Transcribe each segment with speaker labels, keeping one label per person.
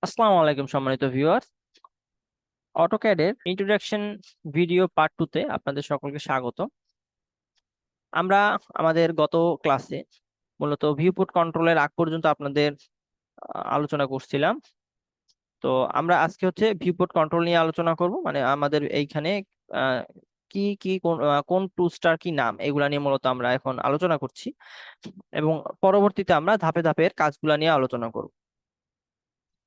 Speaker 1: আসসালামু আলাইকুম সম্মানিত ভিউয়ার্স। অটোক্যাড এর ইন্ট্রোডাকশন ভিডিও পার্ট 2 তে আপনাদের সকলকে স্বাগত। আমরা আমাদের গত ক্লাসে মূলত ভিউপোর্ট কন্ট্রোলের আগ পর্যন্ত আপনাদের আলোচনা করছিলাম। তো আমরা আজকে হচ্ছে ভিউপোর্ট কন্ট্রোল নিয়ে আলোচনা করব, মানে আমাদের এইখানে আহ, কি কি কোন টুলসটার কি নাম, এগুলা নিয়ে মূলত আমরা এখন আলোচনা করছি এবং পরবর্তীতে আমরা ধাপে ধাপে এর কাজগুলা নিয়ে আলোচনা করব।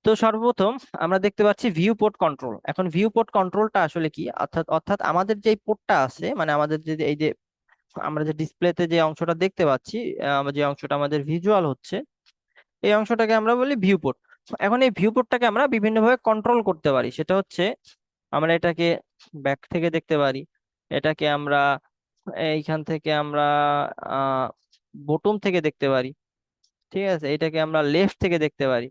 Speaker 1: তো সর্বপ্রথম আমরা দেখতে পাচ্ছি ভিউ পোর্ট কন্ট্রোল। এখন ভিউ পোর্ট কন্ট্রোলটা আসলে কি, অর্থাৎ অর্থাৎ আমাদের যে পোর্টটা আছে, মানে আমাদের যে এই যে আমরা যে ডিসপ্লেতে যে অংশটা দেখতে পাচ্ছি, যে অংশটা আমাদের ভিজুয়াল হচ্ছে, এই অংশটাকে আমরা বলি ভিউ পোর্ট। এখন এই ভিউ পোর্টটাকে আমরা বিভিন্নভাবে কন্ট্রোল করতে পারি। সেটা হচ্ছে আমরা এটাকে ব্যাক থেকে দেখতে পারি, এটাকে আমরা এইখান থেকে আমরা বটম থেকে দেখতে পারি, ঠিক আছে, এটাকে আমরা লেফট থেকে দেখতে পারি,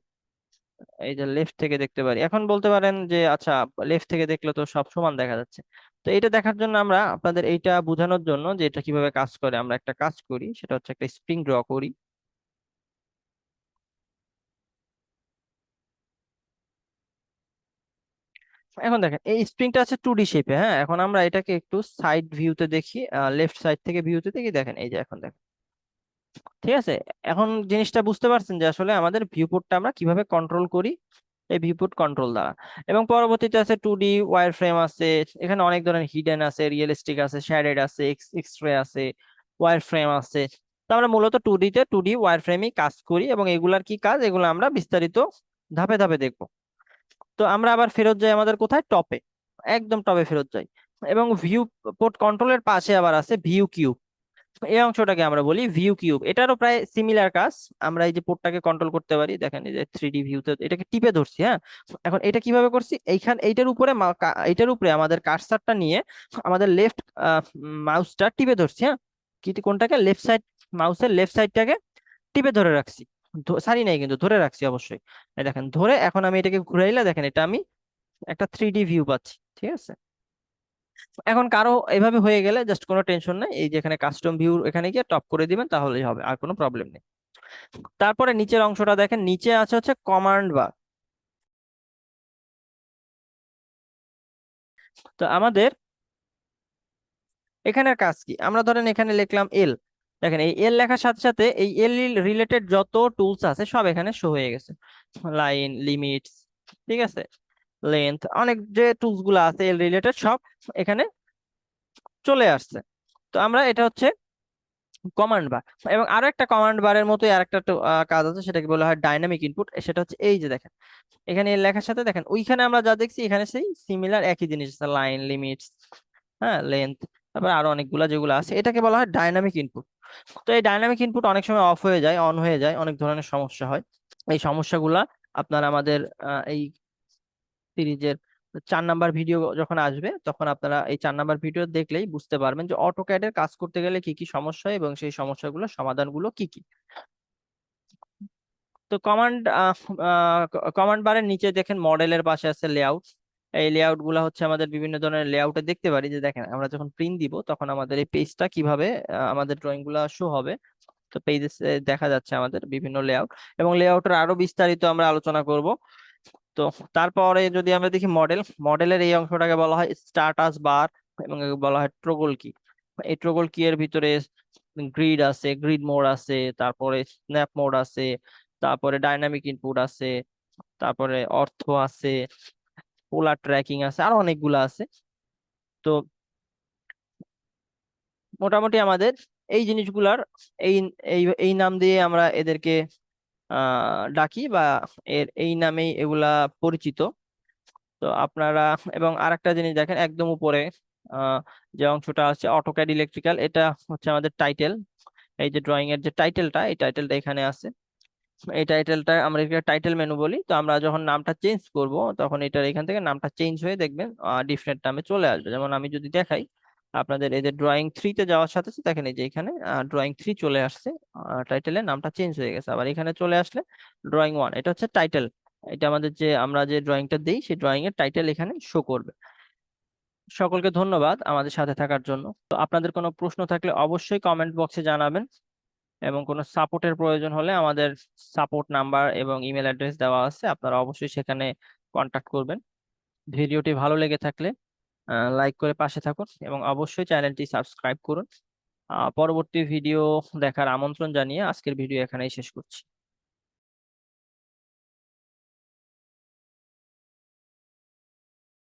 Speaker 1: এই যে লেফট থেকে দেখতে পারি। এখন বলতে পারেন যে আচ্ছা, লেফট থেকে দেখলে তো সব সমান দেখা যাচ্ছে। তো এটা দেখার জন্য আমরা আপনাদের এইটা বোঝানোর জন্য যে এটা কিভাবে কাজ করে, আমরা একটা কাজ করি, সেটা হচ্ছে একটা স্প্রিং ড্র করি। এখন দেখেন এই স্প্রিংটা আছে 2D শেপে। হ্যাঁ, এখন আমরা এটাকে একটু সাইড ভিউতে দেখি, লেফট সাইড থেকে ভিউতে দেখি, দেখেন এই যে এখন দেখেন, ঠিক আছে। এখন জিনিসটা বুঝতে পারছেন যে আসলে আমাদের ভিউপোর্টটা আমরা কিভাবে কন্ট্রোল করি, এই ভিউপোর্ট কন্ট্রোল দ্বারা। এবং পরবর্তীতে আছে 2D ওয়্যার ফ্রেম আছে, এখানে অনেক ধরনের হিডেন আছে, রিয়েলিস্টিক আছে, শ্যাডেড আছে, এক্সট্রে আছে, ওয়্যার ফ্রেম আছে। তো আমরা মূলত 2D ওয়্যার ফ্রেমই কাজ করি এবং এগুলার কি কাজ, এগুলো আমরা বিস্তারিত ধাপে ধাপে দেখবো। তো আমরা আবার ফেরত যাই আমাদের কোথায়, টপে, একদম টপে ফেরত যাই। এবং ভিউ পোর্ট কন্ট্রোলের পাশে আবার আছে ভিউ কিউব। এই অংশটাকে আমরা বলি ভিউ কিউব। এটারও প্রায় সিমিলার কাজ। আমরা এই যে পোর্টটাকে কন্ট্রোল করতে পারি, দেখেন এই যে 3D ভিউতে এটাকে টিপে ধরছি। হ্যাঁ, এখন এটা কিভাবে করছি, এইটার উপরে এইটার উপরে আমাদের কার্সারটা নিয়ে আমাদের লেফট মাউসটা টিপে ধরছি। হ্যাঁ, কোনটাকে, লেফট সাইড, মাউসের লেফট সাইডটাকে টিপে ধরে রাখছি। সারি নাই কিন্তু, ধরে রাখছি অবশ্যই। এই দেখেন ধরে, এখন আমি এটাকে ঘুরাইলে দেখেন এটা আমি একটা 3D ভিউ পাচ্ছি, ঠিক আছে। এখন কারো এভাবে হয়ে গেলে জাস্ট কোনো টেনশন নাই, এই যে এখানে কাস্টম ভিউ, এখানে গিয়ে টপ করে দিবেন, তাহলেই হবে, আর কোনো প্রবলেম নেই। তারপরে নিচের অংশটা দেখেন, নিচে আছে হচ্ছে কমান্ড বার। তো আমাদের এখানের কাজ কি, আমরা ধরেন এখানে লিখলাম এল, দেখেন এই এল লেখার সাথে সাথে এই এল রিলেটেড যত টুলস আছে সব এখানে শো হয়ে গেছে। লাইন, লিমিটস, ঠিক আছে, লেন্থ, অনেক যে টুলস গুলো আছে এল রিলেটেড সব এখানে চলে আসছে। তো আমরা এটা হচ্ছে কমান্ড বার। এবং আরো একটা কমান্ড বারের মতো আর একটা কাজ আছে, সেটাকে বলা হয় ডাইনামিক ইনপুট। সেটা হচ্ছে এই যে দেখেন এখানে এর লেখার সাথে দেখেন ওইখানে আমরা যা দেখছি এখানে সেই সিমিলার একই জিনিস আছে, লাইন, লিমিটস, হ্যাঁ, লেন্থ, তারপর আরো অনেকগুলা যেগুলো আছে, এটাকে বলা হয় ডাইনামিক ইনপুট। তো এই ডাইনামিক ইনপুট অনেক সময় অফ হয়ে যায়, অন হয়ে যায়, অনেক ধরনের সমস্যা হয়। এই সমস্যাগুলা আপনারা আমাদের এই সিরিজের 4 নাম্বার ভিডিও যখন আসবে তখন আপনারা এই 4 নাম্বার ভিডিও দেখলেই বুঝতে পারবেন যে অটোক্যাডের কাজ করতে গেলে কি কি সমস্যা হয় এবং সেই সমস্যাগুলোর সমাধানগুলো কি কি। তো কমান্ড বারের নিচে দেখেন মডেলের পাশে আছে লেআউট। এই লেআউট গুলা হচ্ছে আমাদের বিভিন্ন ধরনের লেআউটে দেখতে পারি, যে দেখেন আমরা যখন প্রিন্ট দিব তখন আমাদের এই পেজটা কিভাবে আমাদের ড্রয়িং গুলা শো হবে। তো পেজে দেখা যাচ্ছে আমাদের বিভিন্ন লেআউট, এবং লেআউটের আরো বিস্তারিত আমরা আলোচনা করব। তো তারপরে যদি আমরা দেখি মডেলের এই অংশটাকে বলা হয় স্ট্যাটাস বার, এবং একে বলা হয় ট্রগল কি। এই ট্রগল কি এর ভিতরে গ্রিড আছে, গ্রিড মোড আছে, তারপরে স্ন্যাপ মোড আছে, তারপরে ডাইনামিক ইনপুট আছে, তারপরে অর্থ আছে, পোলার ট্র্যাকিং আছে, আরো অনেকগুলো আছে। তো মোটামুটি আমাদের এই জিনিসগুলার এই এই এই নাম দিয়ে আমরা এদেরকে ডাকি, বা এই নামেই এগুলা পরিচিত। তো আপনারা, এবং আরেকটা জিনিস দেখেন একদম উপরে আহ, যে অংশটা আছে অটোক্যাড ইলেকট্রিক্যাল, এটা হচ্ছে আমাদের টাইটেল। এই যে ড্রয়িং এর যে টাইটেলটা, এই টাইটেলটা এখানে আছে। এই টাইটেলটা আমরা এখানে টাইটেল মেনু বলি। তো আমরা যখন নামটা চেঞ্জ করব তখন এটার এখান থেকে নামটা চেঞ্জ হয়ে দেখবেন ডিফারেন্ট নামে চলে আসবে। যেমন আমি যদি দেখাই আপনাদের, এই যে ড্রয়িং 3 তে যাওয়ার সাথে সাথে দেখেন এই যে এখানে ড্রয়িং 3 চলে আসছে, টাইটেলের নামটা চেঞ্জ হয়ে গেছে। আবার এখানে চলে আসলে ড্রয়িং 1, এটা হচ্ছে টাইটেল। এটা আমাদের যে আমরা যে ড্রয়িংটা দিই সেই ড্রয়িং এর টাইটেল এখানে শো করবে। সকলকে ধন্যবাদ আমাদের সাথে থাকার জন্য। তো আপনাদের কোনো প্রশ্ন থাকলে অবশ্যই কমেন্ট বক্সে জানাবেন। এবং কোনো সাপোর্টের প্রয়োজন হলে আমাদের সাপোর্ট নাম্বার এবং ইমেল অ্যাড্রেস দেওয়া আছে, আপনারা অবশ্যই সেখানে কন্টাক্ট করবেন। ভিডিওটি ভালো লেগে থাকলে লাইক করে পাশে থাকুন এবং অবশ্যই চ্যানেলটি সাবস্ক্রাইব করুন। পরবর্তী ভিডিও দেখার আমন্ত্রণ জানিয়ে আজকের ভিডিও এখানেই শেষ করছি।